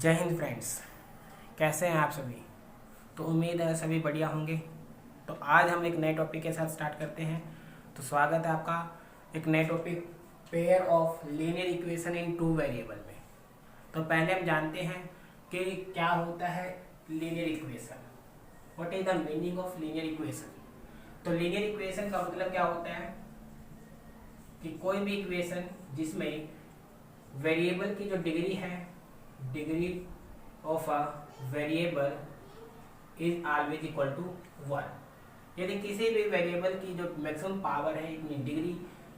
जय हिंद फ्रेंड्स, कैसे हैं आप सभी। तो उम्मीद है सभी बढ़िया होंगे। तो आज हम एक नए टॉपिक के साथ स्टार्ट करते हैं। तो स्वागत है आपका एक नए topic pair of linear equation in two variable में। तो पहले हम जानते हैं कि क्या होता है linear equation, what is the meaning of linear equation. तो लीनियर इक्वेशन का मतलब क्या होता है कि कोई भी इक्वेशन जिसमें वेरिएबल की जो डिग्री है, degree of a variable is always equal to 1। यदि किसी भी वेरिएबल की जो मैक्सिमम पावर है, इतनी डिग्री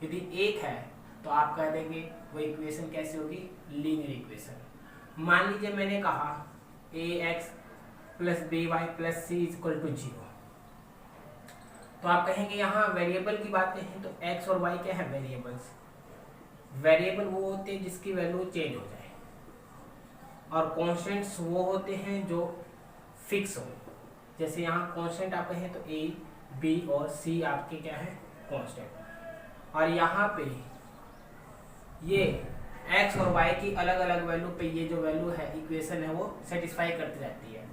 यदि 1 है, तो आप कह देंगे वो इक्वेशन कैसे होगी, लीनियर इक्वेशन। मान लीजिए मैंने कहा ax plus B Y plus C is equal to 0, तो आप कहेंगे यहाँ वेरिएबल की बात करें तो x और y क्या है, वेरिएबल्स। वेरिएबल वो होते हैं जिसकी वैल्यू चेंज हो जाए, और कॉन्स्टेंट्स वो होते हैं जो फिक्स हो। जैसे यहाँ कॉन्स्टेंट आप कहें तो a, b और c आपके क्या है, कॉन्स्टेंट। और यहाँ पे ये x और y की अलग अलग वैल्यू पे ये जो वैल्यू है इक्वेशन है वो सेटिस्फाई करती रहती है,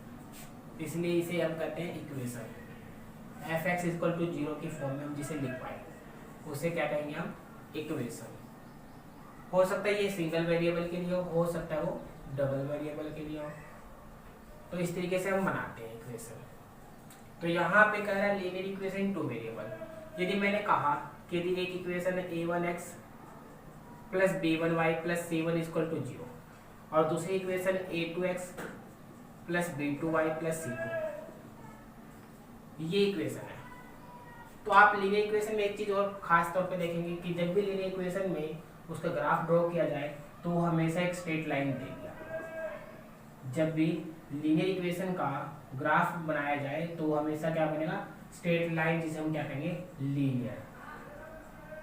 इसलिए इसे हम कहते हैं इक्वेशन। f(x) इक्वल टू 0 की फॉर्म में हम जिसे लिख पाए उसे क्या कहेंगे हम, इक्वेशन। हो सकता है ये सिंगल वेरिएबल के लिए हो सकता है वो डबल वेरिएबल के लिए हो। तो इस तरीके से हम बनाते हैं इक्वेशन। तो यहाँ पे कह रहा है लीनियर इक्वेशन टू वेरिएबल। यदि मैंने कहा कि यदि एक इक्वेशन है a1x plus b1y plus c1 equal to 0 और दूसरी equation a2x plus b2y plus c2, ये इक्वेशन है। तो आप लीनियर इक्वेशन में एक चीज और खास तौर पे देखेंगे कि जब भी लीनियर इक्वेशन में उसका ग्राफ ड्रॉ किया जाए तो वो हमेशा एक स्ट्रेट लाइन देगी। जब भी लीनियर इक्वेशन का ग्राफ बनाया जाए तो वो हमेशा क्या बनेगा, स्ट्रेट लाइन, जिसे हम क्या कहेंगे, लीनियर।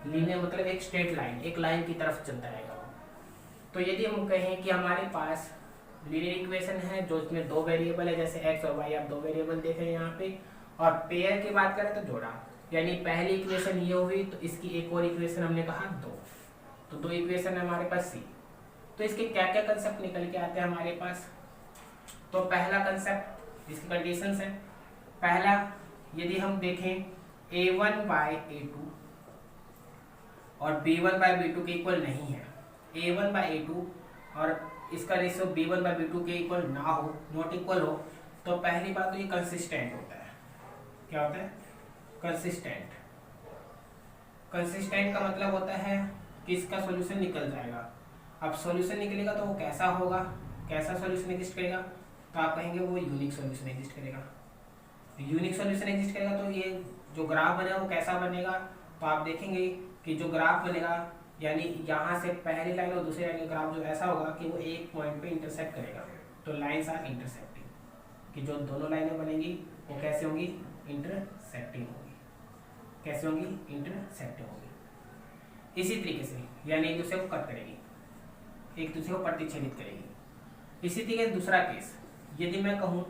लीनियर मतलब एक स्ट्रेट लाइन, एक लाइन की तरफ चलता रहेगा। तो यदि हम कहें कि हमारे पास लीनियर इक्वेशन है जो इसमें दो वेरिएबल है, जैसे x और y, आप दो वेरिएबल देख रहे हैं यहाँ पे, और पेयर की बात करें तो जोड़ा, यानी पहली इक्वेशन ये हुई तो इसकी एक और इक्वेशन हमने कहा दो, तो दो इक्वेशन है हमारे पास c। तो इसके क्या क्या कंसेप्ट निकल के आते हैं हमारे पास। तो पहला कंसेप्ट, इसकी कंडीशंस है। पहला, यदि हम देखें a1 बाय a2 और b1 बाय b2 के इक्वल नहीं है, a1 बाय a2 और इसका रेशियो b1 बाय b2 के इक्वल ना हो, नॉट इक्वल हो, तो पहली बात तो ये कंसिस्टेंट होता है। क्या होता है, कंसिस्टेंट। कंसिस्टेंट का मतलब होता है कि इसका सॉल्यूशन निकल जाएगा। अब सॉल्यूशन निकलेगा तो वो कैसा होगा, कैसा सॉल्यूशन एग्जिस्ट करेगा, तो आप कहेंगे वो यूनिक सॉल्यूशन एग्जिस्ट करेगा। यूनिक सॉल्यूशन एग्जिस्ट करेगा तो ये जो ग्राफ बनेगा वो कैसा बनेगा, तो आप देखेंगे कि जो ग्राफ बनेगा, यानी यहाँ से पहली लाइन और दूसरी लाइन का ग्राफ जो ऐसा होगा कि वो एक पॉइंट पे इंटरसेक्ट करेगा। तो लाइंस आर इंटरसेक्टिंग, कि जो दोनों लाइनें बनेंगी वो कैसे होंगी, इंटरसेक्टिंग होगी। कैसे होंगी, इंटरसेक्टिंग होगी। इसी तरीके से यानी एक दूसरे को कट करेगी, एक दूसरे को प्रतिच्छेदित करेगी। इसी तरीके से दूसरा केस, यदि मैं कहूँ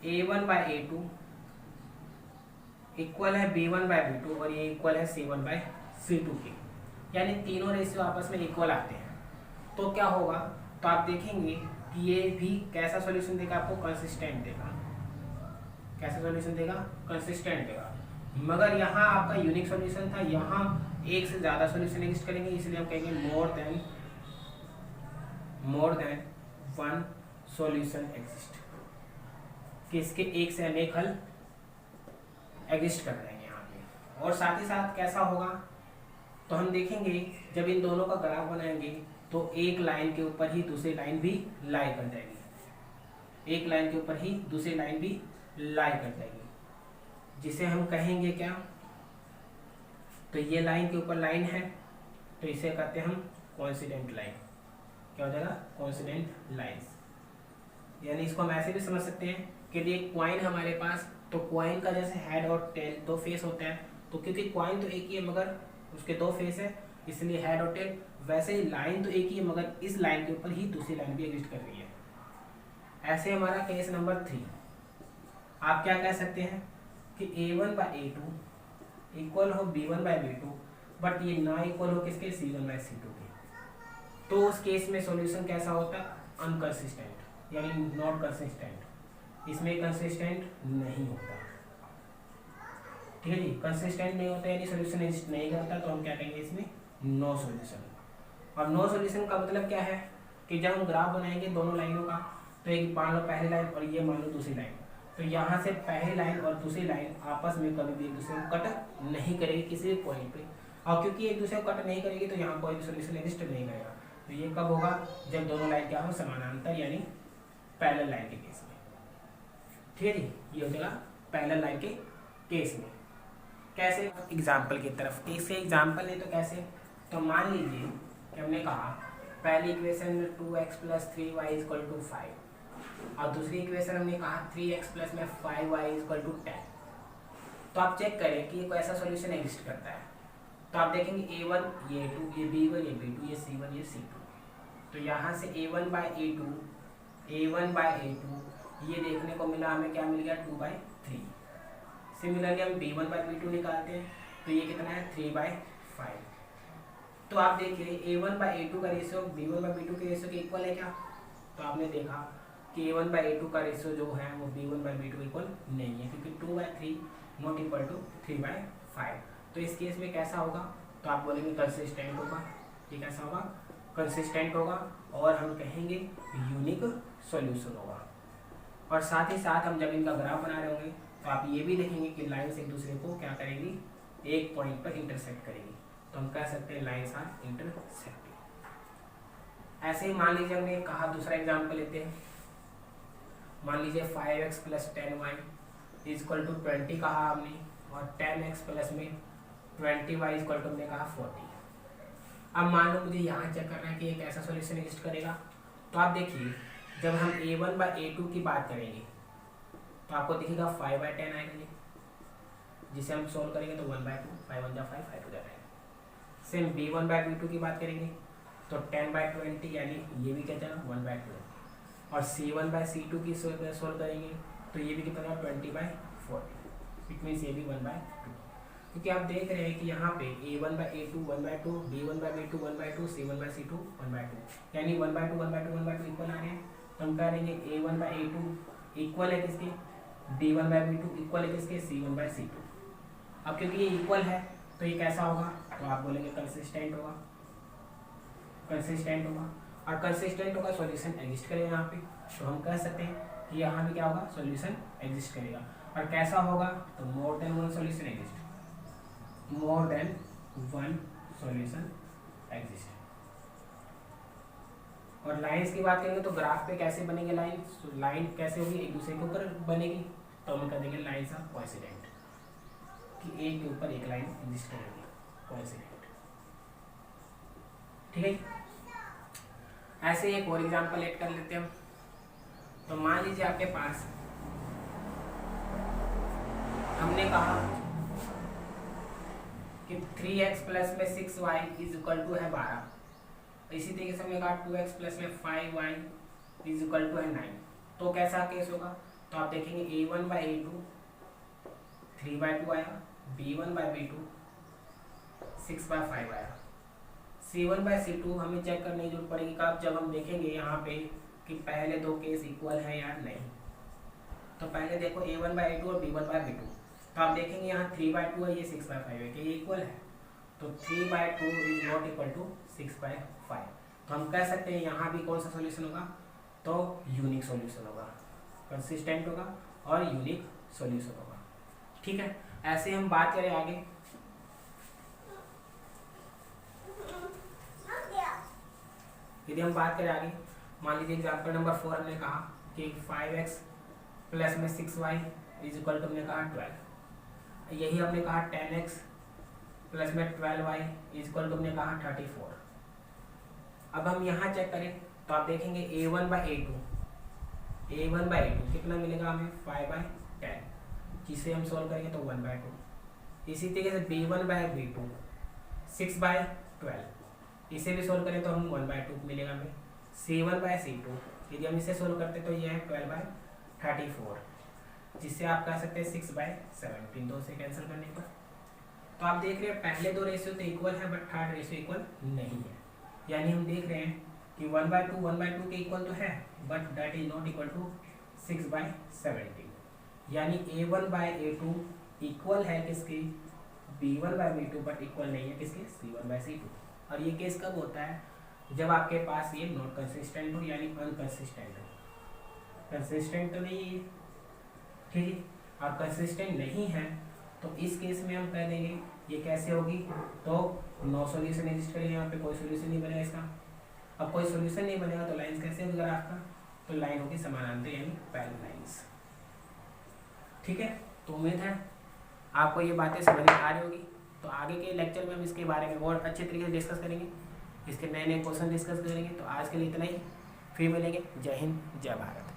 a1 बाय a2 इक्वल है b1 बाय b2 और ये इक्वल है c1 बाय c2 के, यानी तीनों रेशियो आपस में इक्वल आते हैं, तो क्या होगा, तो आप देखेंगे कि ये भी कैसा सॉल्यूशन देगा, आपको कंसिस्टेंट देगा। कैसा सॉल्यूशन देगा, कंसिस्टेंट देगा। मगर यहाँ आपका यूनिक सॉल्यूशन था, यहाँ एक से ज्यादा सॉल्यूशन एग्जिस्ट करेंगे, इसलिए हम कहेंगे more than one solution exist, कि इसके एक से अनेक हल एग्जिस्ट कर रहे हैं यहाँ पे। और साथ ही साथ कैसा होगा, तो हम देखेंगे जब इन दोनों का ग्राफ बनाएंगे तो एक लाइन के ऊपर ही दूसरी लाइन भी लाई कर जाएगी, एक लाइन के ऊपर ही दूसरी लाइन भी लाई कर जाएगी, जिसे हम कहेंगे क्या, तो ये लाइन के ऊपर लाइन है तो इसे कहते हैं हम कोइंसिडेंट लाइन। क्या हो जाएगा, कोइंसिडेंट लाइंस। यानी इसको हम ऐसे भी समझ सकते हैं कि यदि एक क्वाइन हमारे पास, तो क्वाइन का जैसे हेड और टेल दो फेस होता है, तो क्योंकि क्वाइन तो एक ही है मगर उसके दो फेस है, इसलिए हेड और टेल, वैसे ही लाइन तो एक ही है मगर इस लाइन के ऊपर ही दूसरी लाइन भी एग्जिस्ट कर रही है। ऐसे हमारा केस नंबर 3, आप क्या कह सकते हैं कि a1 बाय a2 इक्वल हो b1 बाय b2, बट ये ना इक्वल हो किसके, c1 बाय c2 के। तो उस केस में सॉल्यूशन कैसा होता है, अनकंसिस्टेंट, यानी नॉट कंसिस्टेंट, इसमें कंसिस्टेंट नहीं होता। ठीक है जी, कंसिस्टेंट नहीं होता यानी सोल्यूशन एग्जिस्ट नहीं करता, तो हम क्या कहेंगे इसमें नो सोल्यूशन। और नो सोल्यूशन का मतलब क्या है कि जब हम ग्राफ बनाएंगे दोनों लाइनों का, तो एक मान लो पहली लाइन और ये मान लो दूसरी लाइन, तो यहाँ से पहली लाइन और दूसरी लाइन आपस में कभी भी एक दूसरे को कट नहीं करेगी किसी भी पॉइंट पे, और क्योंकि एक दूसरे को कट नहीं करेगी तो यहाँ कोई भी सोल्यूशन एग्जिस्ट नहीं करेगा। तो ये कब होगा, जब दोनों लाइन क्या हो, समानांतर यानी पैरेलल लाइन के केस में। ठीक है जी, ये हो जाएगा पैरेलल लाइन के केस में। कैसे, एग्जाम्पल की तरफ, इससे एग्जाम्पल है तो कैसे, तो मान लीजिए कि हमने कहा पहली इक्वेशन में 2x + 3y = 5 और दूसरी इक्वेशन हमने कहा 3x + 5y = 10। तो आप चेक करें कि ये कोई ऐसा सॉल्यूशन एग्जिस्ट करता है। तो आप देखेंगे a1 ये a2 ये b1 ये b2 ये c1 ये c2। तो यहाँ से a1/a2 ये देखने को मिला, हमें क्या मिल गया 2/3। सिमिलरली हम b1/b2 निकालते हैं तो ये कितना है 3/5। तो आप देखिए a1/a2 का रेशियो b1/b2 के रेशियो के इक्वल है क्या, तो आपने देखा कि a1/a2 का रेशियो जो है वो b1/b2 के इक्वल नहीं है, क्योंकि 2/3 नॉट इक्वल टू 3/5। तो इस केस में कैसा होगा, तो आप बोलेंगे कंसिस्टेंट होगा। ये कैसा होगा, कंसिस्टेंट होगा, और हम कहेंगे यूनिक सॉल्यूशन होगा। और साथ ही साथ हम जब इनका ग्राफ बना रहे होंगे तो आप ये भी देखेंगे कि लाइन्स एक दूसरे को क्या करेंगी, एक पॉइंट पर इंटरसेक्ट करेंगी। तो हम कह सकते हैं लाइन्स आर इंटरसेक्टिंग। ऐसे ही मान लीजिए हमने कहा, दूसरा एग्जाम्पल लेते हैं। मान लीजिए 5x + 10y = 20 कहा हमने, और 10x प्लस में 20y = हमने कहा 40। अब मान लो मुझे यहाँ चेक करना है कि एक ऐसा सॉल्यूशन एग्जिस्ट करेगा। तो आप देखिए जब हम a1/a2 की बात करेंगे तो आपको दिखेगा 5/10 आएगा ये, जिसे हम सोल्व करेंगे तो 1/2, 5 1 जा 5 5 2 जा 10। सेम b1/b2 की बात करेंगे तो 10/20 यानी ये भी क्या जाएगा 1/2, और c1/c2 की सोल्व करेंगे तो ये भी कितना 20/40। इट मीन्स ये भी 1/2, क्योंकि आप देख रहे हैं कि यहाँ पे a1/a2 1/2, b1/b2 1/2, c1/c2 1/2, यानी 1/2 1/2 1/2 इक्वल आ रहे हैं। तो हम कह देंगे a1/a2 इक्वल है किसके, b1/b2 इक्वल है किसके, c1/c2। अब क्योंकि ये इक्वल है तो ये कैसा होगा, तो आप बोलेंगे कंसिस्टेंट होगा, कंसिस्टेंट होगा। और कंसिस्टेंट होगा सॉल्यूशन एग्जिस्ट करेगा यहाँ पे, तो हम कह सकते हैं कि यहाँ भी क्या होगा, सॉल्यूशन एग्जिस्ट करेगा। और कैसा होगा, तो more than one solution exist, more than one solution exist. और लाइंस की बात करेंगे तो ग्राफ पे कैसे बनेंगे लाइन कैसे होगी, एक दूसरे के ऊपर बनेगी, तो हम कह देंगे लाइंस आर कोइंसिडेंट, कि एक के ऊपर एक लाइन एग्जिस्ट करेगी, कोइंसिडेंट। ठीक है, ऐसे एक और एग्जांपल ऐड कर लेते हैं हम। तो मान लीजिए आपके पास हमने कहा कि 3x प्लस में 6y = है 12। इसी तरीके से हमने कहा 2x प्लस में 5y = है 9। तो कैसा केस होगा, तो आप देखेंगे a1/a2 3/2 आया, b1/b2 6/5 आया, c1/c2 हमें चेक करने की जरूरत पड़ेगी कब, जब हम देखेंगे यहाँ पे कि पहले दो केस इक्वल है या नहीं। तो पहले देखो a1/a2 और b1/b2, तो आप देखेंगे यहाँ 3/2 है, ये 6/5 है, कि ये इक्वल है। तो 3/2 इज नॉट इक्वल टू 6/5। तो हम कह सकते हैं यहाँ भी कौन सा सॉल्यूशन होगा, तो यूनिक सॉल्यूशन होगा, कंसिस्टेंट होगा और यूनिक सॉल्यूशन होगा। ठीक है, ऐसे हम बात करें आगे। यदि हम बात करें आगे, मान लीजिए एग्जाम्पल नंबर 4 हमने कहा कि 5x प्लस में 6y = हमने कहा 12। यही हमने कहा 10x प्लस में 12y = हमने कहा 34। अब हम यहाँ चेक करें तो आप देखेंगे a1/a2 कितना मिलेगा हमें 5/10, जिसे हम सोल्व करेंगे तो 1/2। इसी तरीके से b1/b2 6/12, इसे भी सोल्व करें तो हम 1/2 मिलेगा हमें। c1/c2 यदि हम इसे सोल्व करते तो ये है 12/34, जिससे आप कह सकते हैं 6/17, दो से कैंसिल करने पर। तो आप देख रहे हैं पहले दो रेशियो तो इक्वल है बट थर्ड रेशियो इक्वल नहीं है, यानी हम देख रहे हैं कि 1/2 के इक्वल तो है, but that is not equal to 6/17, यानी A1/A2 इक्वल है किसके, B1/B2, बट इक्वल नहीं है किसके, C1/C2। और ये केस कब होता है, जब आपके पास ये नॉट कंसिस्टेंट हो, यानी अनकंसिस्टेंट हो। कंसिस्टेंट तो नहीं है, ठीक है, और कंसिस्टेंट नहीं है तो इस केस में हम कह देंगे ये कैसे होगी, तो नो सॉल्यूशन एग्जिस्ट करेगा, यहाँ पे कोई सॉल्यूशन नहीं बनेगा इसका। अब कोई सॉल्यूशन नहीं बनेगा तो लाइंस कैसे होगी ग्राफ का, तो लाइन होगी समानांतर यानी पैरेलल लाइंस। ठीक है, तो उम्मीद है आपको ये बातें समझ में आ रही होगी। तो आगे के लेक्चर में हम इसके बारे में और अच्छे तरीके से डिस्कस करेंगे, इसके नए नए क्वेश्चन डिस्कस करेंगे। तो आज के लिए इतना ही, फिर मिलेंगे। जय हिंद, जय भारत।